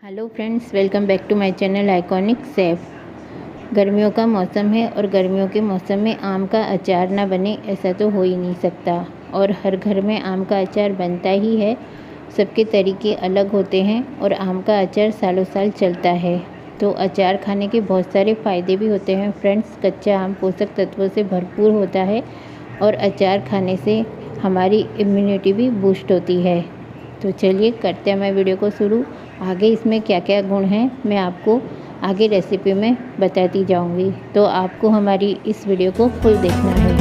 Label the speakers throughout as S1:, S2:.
S1: Hello friends, welcome back to my channel iconic chef. गर्मियों का मौसम है और गर्मियों के मौसम में आम का अचार ना बने ऐसा तो हो ही नहीं सकता। और हर घर में आम का अचार बनता ही है। सबके तरीके अलग होते हैं और आम का अचार सालों साल चलता है। तो अचार खाने के बहुत सारे फ़ायदे भी होते हैं फ्रेंड्स। कच्चा आम पोषक तत्वों से भरपूर होता है और अचार खाने से हमारी इम्यूनिटी भी बूस्ट होती है। तो चलिए करते हैं मैं वीडियो को शुरू। आगे इसमें क्या क्या गुण हैं मैं आपको आगे रेसिपी में बताती जाऊंगी, तो आपको हमारी इस वीडियो को फुल देखना है।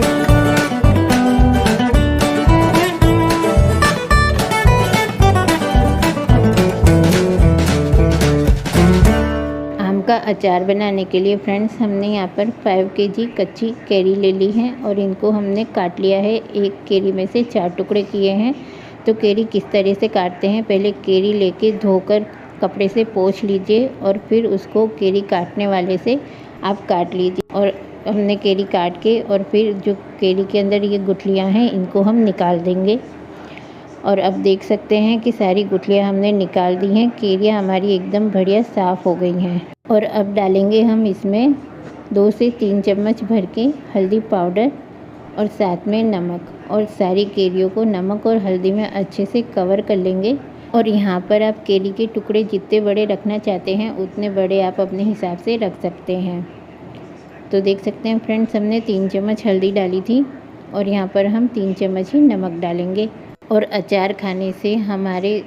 S1: आम का अचार बनाने के लिए फ्रेंड्स हमने यहाँ पर 5 केजी कच्ची कैरी ले ली है और इनको हमने काट लिया है। एक कैरी में से 4 टुकड़े किए हैं। तो कैरी किस तरह से काटते हैं, पहले कैरी लेके धोकर कपड़े से पोंछ लीजिए और फिर उसको कैरी काटने वाले से आप काट लीजिए। और हमने कैरी काट के और फिर जो कैरी के अंदर ये गुठलियाँ हैं इनको हम निकाल देंगे। और अब देख सकते हैं कि सारी गुठलियाँ हमने निकाल दी हैं। कैरियाँ हमारी एकदम बढ़िया साफ़ हो गई हैं। और अब डालेंगे हम इसमें 2 से 3 चम्मच भर के हल्दी पाउडर और साथ में नमक, और सारी कैरियों को नमक और हल्दी में अच्छे से कवर कर लेंगे। और यहाँ पर आप कैरी के टुकड़े जितने बड़े रखना चाहते हैं उतने बड़े आप अपने हिसाब से रख सकते हैं। तो देख सकते हैं फ्रेंड्स, हमने 3 चम्मच हल्दी डाली थी और यहाँ पर हम 3 चम्मच ही नमक डालेंगे। और अचार खाने से हमारे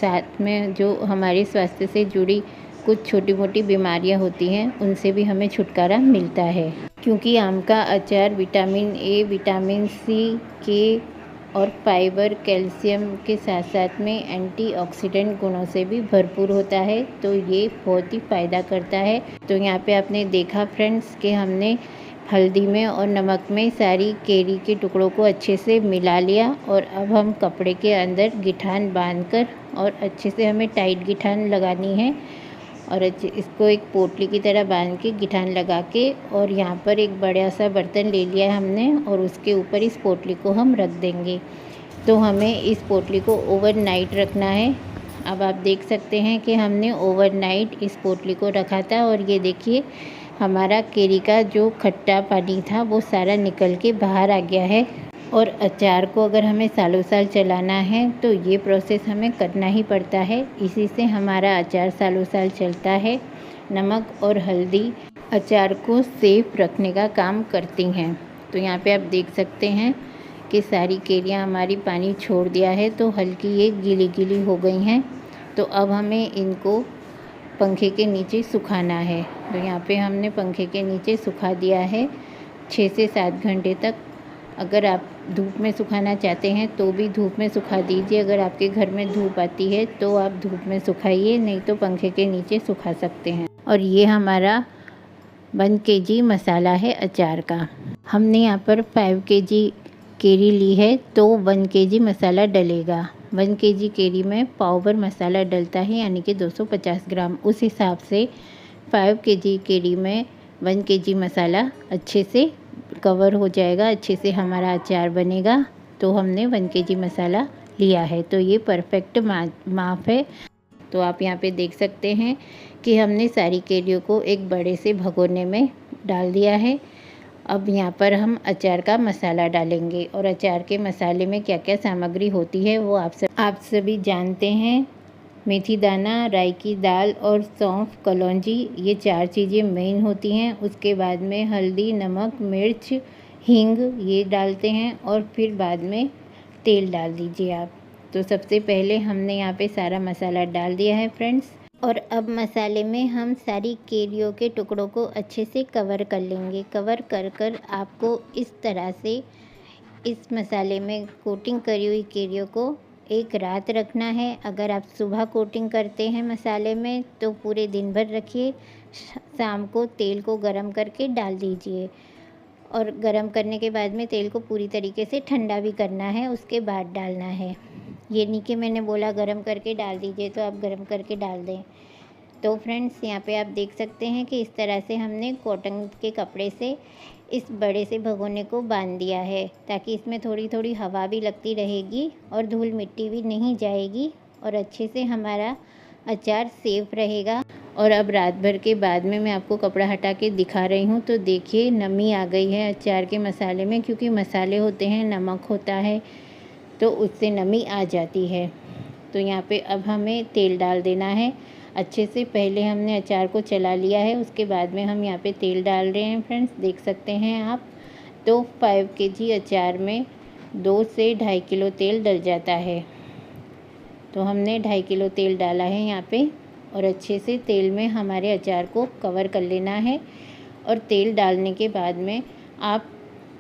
S1: साथ में जो हमारे स्वास्थ्य से जुड़ी कुछ छोटी मोटी बीमारियां होती हैं उनसे भी हमें छुटकारा मिलता है, क्योंकि आम का अचार विटामिन ए, विटामिन सी, के और फाइबर, कैल्शियम के साथ साथ में एंटीऑक्सीडेंट गुणों से भी भरपूर होता है। तो ये बहुत ही फ़ायदा करता है। तो यहाँ पे आपने देखा फ्रेंड्स कि हमने हल्दी में और नमक में सारी कैरी के टुकड़ों को अच्छे से मिला लिया। और अब हम कपड़े के अंदर गिठान बांधकर, और अच्छे से हमें टाइट गिठान लगानी है और इसको एक पोटली की तरह बांध के गिठान लगा के, और यहाँ पर एक बड़ा सा बर्तन ले लिया है हमने और उसके ऊपर इस पोटली को हम रख देंगे। तो हमें इस पोटली को ओवरनाइट रखना है। अब आप देख सकते हैं कि हमने ओवरनाइट इस पोटली को रखा था और ये देखिए हमारा कैरी का जो खट्टा पानी था वो सारा निकल के बाहर आ गया है। और अचार को अगर हमें सालों साल चलाना है तो ये प्रोसेस हमें करना ही पड़ता है। इसी से हमारा अचार सालों साल चलता है। नमक और हल्दी अचार को सेफ रखने का काम करती हैं। तो यहाँ पे आप देख सकते हैं कि सारी कैरियाँ हमारी पानी छोड़ दिया है, तो हल्की ये गीली गीली हो गई हैं। तो अब हमें इनको पंखे के नीचे सुखाना है। तो यहाँ पे हमने पंखे के नीचे सुखा दिया है 6 से 7 घंटे तक। अगर आप धूप में सुखाना चाहते हैं तो भी धूप में सुखा दीजिए। अगर आपके घर में धूप आती है तो आप धूप में सुखाइए, नहीं तो पंखे के नीचे सुखा सकते हैं। और ये हमारा 1 केजी मसाला है अचार का। हमने यहाँ पर 5 केजी कैरी ली है तो 1 केजी मसाला डलेगा। 1 केजी कैरी में पाव भर मसाला डलता है, यानी कि 250 ग्राम। उस हिसाब से 5 केजी कैरी में 1 केजी मसाला अच्छे से कवर हो जाएगा, अच्छे से हमारा अचार बनेगा। तो हमने 1 केजी मसाला लिया है, तो ये परफेक्ट माप है। तो आप यहाँ पे देख सकते हैं कि हमने सारी कैरियों को एक बड़े से भगोने में डाल दिया है। अब यहाँ पर हम अचार का मसाला डालेंगे। और अचार के मसाले में क्या क्या सामग्री होती है वो आप सभी जानते हैं। मेथी दाना, राई की दाल और सौंफ, कलौंजी, ये 4 चीज़ें मेन होती हैं। उसके बाद में हल्दी, नमक, मिर्च, हींग ये डालते हैं और फिर बाद में तेल डाल दीजिए आप। तो सबसे पहले हमने यहाँ पे सारा मसाला डाल दिया है फ्रेंड्स। और अब मसाले में हम सारी कैरियों के टुकड़ों को अच्छे से कवर कर लेंगे। कवर कर कर आपको इस तरह से इस मसाले में कोटिंग करी हुई कैरियों को एक रात रखना है। अगर आप सुबह कोटिंग करते हैं मसाले में तो पूरे दिन भर रखिए। शाम को तेल को गरम करके डाल दीजिए। और गरम करने के बाद में तेल को पूरी तरीके से ठंडा भी करना है, उसके बाद डालना है। ये नहीं कि मैंने बोला गरम करके डाल दीजिए तो आप गरम करके डाल दें। तो फ्रेंड्स यहाँ पे आप देख सकते हैं कि इस तरह से हमने कॉटन के कपड़े से इस बड़े से भगोने को बांध दिया है, ताकि इसमें थोड़ी थोड़ी हवा भी लगती रहेगी और धूल मिट्टी भी नहीं जाएगी और अच्छे से हमारा अचार सेफ रहेगा। और अब रात भर के बाद में मैं आपको कपड़ा हटा के दिखा रही हूँ, तो देखिए नमी आ गई है अचार के मसाले में, क्योंकि मसाले होते हैं, नमक होता है, तो उससे नमी आ जाती है। तो यहाँ पे अब हमें तेल डाल देना है अच्छे से। पहले हमने अचार को चला लिया है, उसके बाद में हम यहाँ पे तेल डाल रहे हैं फ्रेंड्स, देख सकते हैं आप। तो 5 kg अचार में 2 से 2.5 किलो तेल डल जाता है। तो हमने 2.5 किलो तेल डाला है यहाँ पे, और अच्छे से तेल में हमारे अचार को कवर कर लेना है। और तेल डालने के बाद में आप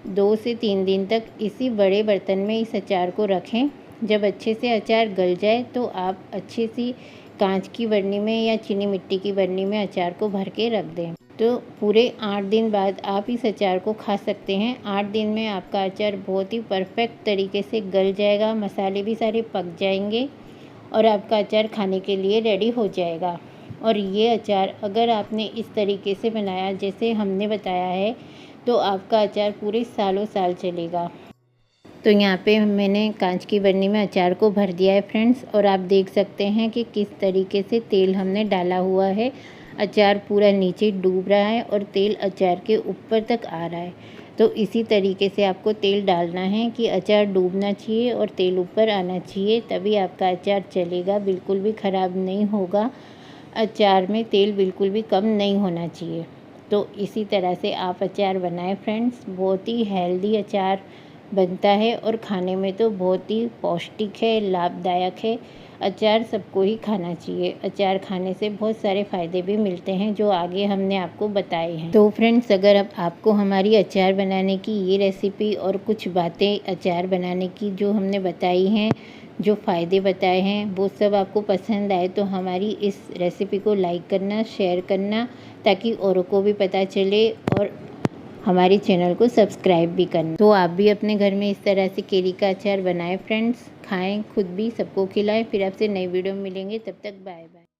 S1: 2 से 3 दिन तक इसी बड़े बर्तन में इस अचार को रखें। जब अच्छे से अचार गल जाए तो आप अच्छी सी कांच की बरनी में या चीनी मिट्टी की बरनी में अचार को भर के रख दें। तो पूरे 8 दिन बाद आप इस अचार को खा सकते हैं। 8 दिन में आपका अचार बहुत ही परफेक्ट तरीके से गल जाएगा, मसाले भी सारे पक जाएंगे और आपका अचार खाने के लिए रेडी हो जाएगा। और ये अचार अगर आपने इस तरीके से बनाया जैसे हमने बताया है, तो आपका अचार पूरे सालों साल चलेगा। तो यहाँ पे मैंने कांच की बरनी में अचार को भर दिया है फ्रेंड्स, और आप देख सकते हैं कि किस तरीके से तेल हमने डाला हुआ है। अचार पूरा नीचे डूब रहा है और तेल अचार के ऊपर तक आ रहा है। तो इसी तरीके से आपको तेल डालना है कि अचार डूबना चाहिए और तेल ऊपर आना चाहिए, तभी आपका अचार चलेगा, बिल्कुल भी ख़राब नहीं होगा। अचार में तेल बिल्कुल भी कम नहीं होना चाहिए। तो इसी तरह से आप अचार बनाएं फ्रेंड्स, बहुत ही हेल्दी अचार बनता है और खाने में तो बहुत ही पौष्टिक है, लाभदायक है। अचार सबको ही खाना चाहिए। अचार खाने से बहुत सारे फ़ायदे भी मिलते हैं जो आगे हमने आपको बताए हैं। तो फ्रेंड्स, अगर अब आपको हमारी अचार बनाने की ये रेसिपी और कुछ बातें अचार बनाने की जो हमने बताई हैं, जो फ़ायदे बताए हैं, वो सब आपको पसंद आए तो हमारी इस रेसिपी को लाइक करना, शेयर करना, ताकि औरों को भी पता चले, और हमारे चैनल को सब्सक्राइब भी करना। तो आप भी अपने घर में इस तरह से केरी का अचार बनाएं फ्रेंड्स, खाएं, खुद भी सबको खिलाएं। फिर आपसे नई वीडियो में मिलेंगे, तब तक बाय बाय।